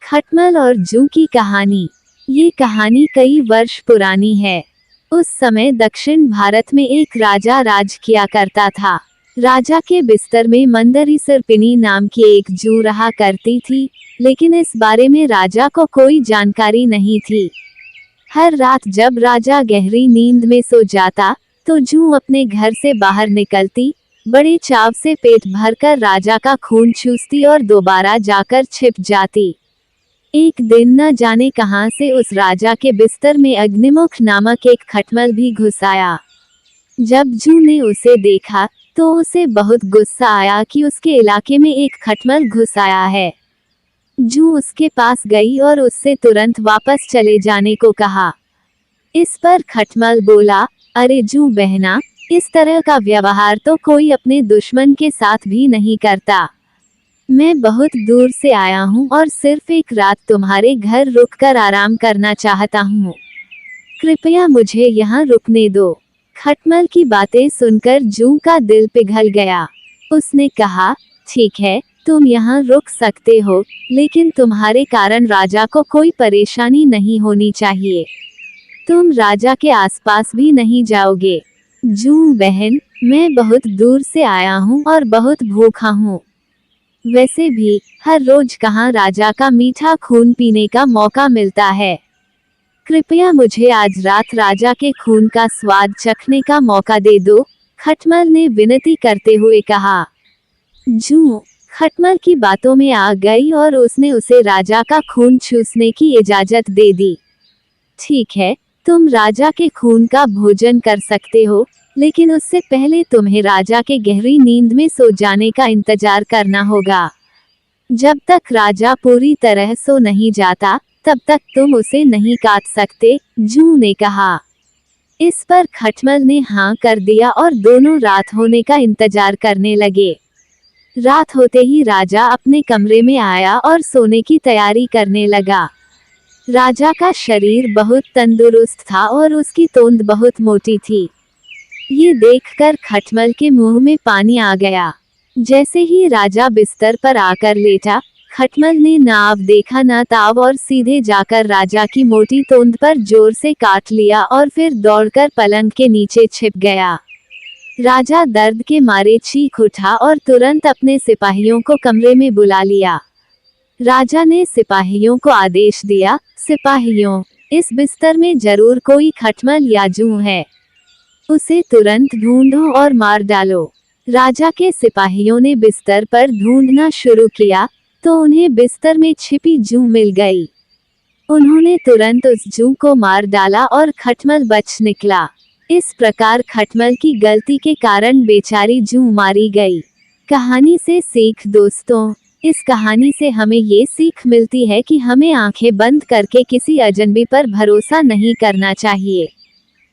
खटमल और जू की कहानी। ये कहानी कई वर्ष पुरानी है। उस समय दक्षिण भारत में एक राजा राज किया करता था। राजा के बिस्तर में मंदरी सर्पिनी नाम की एक जू रहा करती थी, लेकिन इस बारे में राजा को कोई जानकारी नहीं थी। हर रात जब राजा गहरी नींद में सो जाता, तो जू अपने घर से बाहर निकलती, बड़े चाव से पेट भरकर राजा का खून चूसती और दोबारा जाकर छिप जाती। एक दिन न जाने कहां से उस राजा के बिस्तर में अग्निमुख नामक एक खटमल भी घुस आया। जब जू ने उसे देखा, तो उसे बहुत गुस्सा आया कि उसके इलाके में एक खटमल घुस आया है। जू उसके पास गई और उससे तुरंत वापस चले जाने को कहा। इस पर खटमल बोला, अरे जू बहना, इस तरह का व्यवहार तो कोई अपने दुश्मन के साथ भी नहीं करता। मैं बहुत दूर से आया हूँ और सिर्फ एक रात तुम्हारे घर रुककर आराम करना चाहता हूँ। कृपया मुझे यहाँ रुकने दो। खटमल की बातें सुनकर जू का दिल पिघल गया। उसने कहा, ठीक है, तुम यहाँ रुक सकते हो, लेकिन तुम्हारे कारण राजा को कोई परेशानी नहीं होनी चाहिए। तुम राजा के आसपास भी नहीं जाओगे। जू बहन, मैं बहुत दूर से आया हूँ और बहुत भूखा हूँ। वैसे भी हर रोज कहाँ राजा का मीठा खून पीने का मौका मिलता है। कृपया मुझे आज रात राजा के खून का स्वाद चखने का मौका दे दो, खटमल ने विनती करते हुए कहा। जू खटमल की बातों में आ गई और उसने उसे राजा का खून चूसने की इजाजत दे दी। ठीक है, तुम राजा के खून का भोजन कर सकते हो, लेकिन उससे पहले तुम्हें राजा के गहरी नींद में सो जाने का इंतजार करना होगा। जब तक राजा पूरी तरह सो नहीं जाता, तब तक तुम उसे नहीं काट सकते, जू ने कहा। इस पर खटमल ने हाँ कर दिया और दोनों रात होने का इंतजार करने लगे। रात होते ही राजा अपने कमरे में आया और सोने की तैयारी करने लगा। राजा का शरीर बहुत तंदुरुस्त था और उसकी तोंद बहुत मोटी थी। ये देखकर खटमल के मुंह में पानी आ गया। जैसे ही राजा बिस्तर पर आकर लेटा, खटमल ने ना अब देखा ना ताव और सीधे जाकर राजा की मोटी तोंद पर जोर से काट लिया और फिर दौड़कर पलंग के नीचे छिप गया। राजा दर्द के मारे चीख उठा और तुरंत अपने सिपाहियों को कमरे में बुला लिया। राजा ने सिपाहियों को आदेश दिया, सिपाहियों, इस बिस्तर में जरूर कोई खटमल या जू है। उसे तुरंत ढूंढो और मार डालो। राजा के सिपाहियों ने बिस्तर पर ढूंढना शुरू किया, तो उन्हें बिस्तर में छिपी जू मिल गई। उन्होंने तुरंत उस जू को मार डाला और खटमल बच निकला। इस प्रकार खटमल की गलती के कारण बेचारी जू मारी गई। कहानी से सीख। दोस्तों, इस कहानी से हमें ये सीख मिलती है कि हमें आंखें बंद करके किसी अजनबी पर भरोसा नहीं करना चाहिए।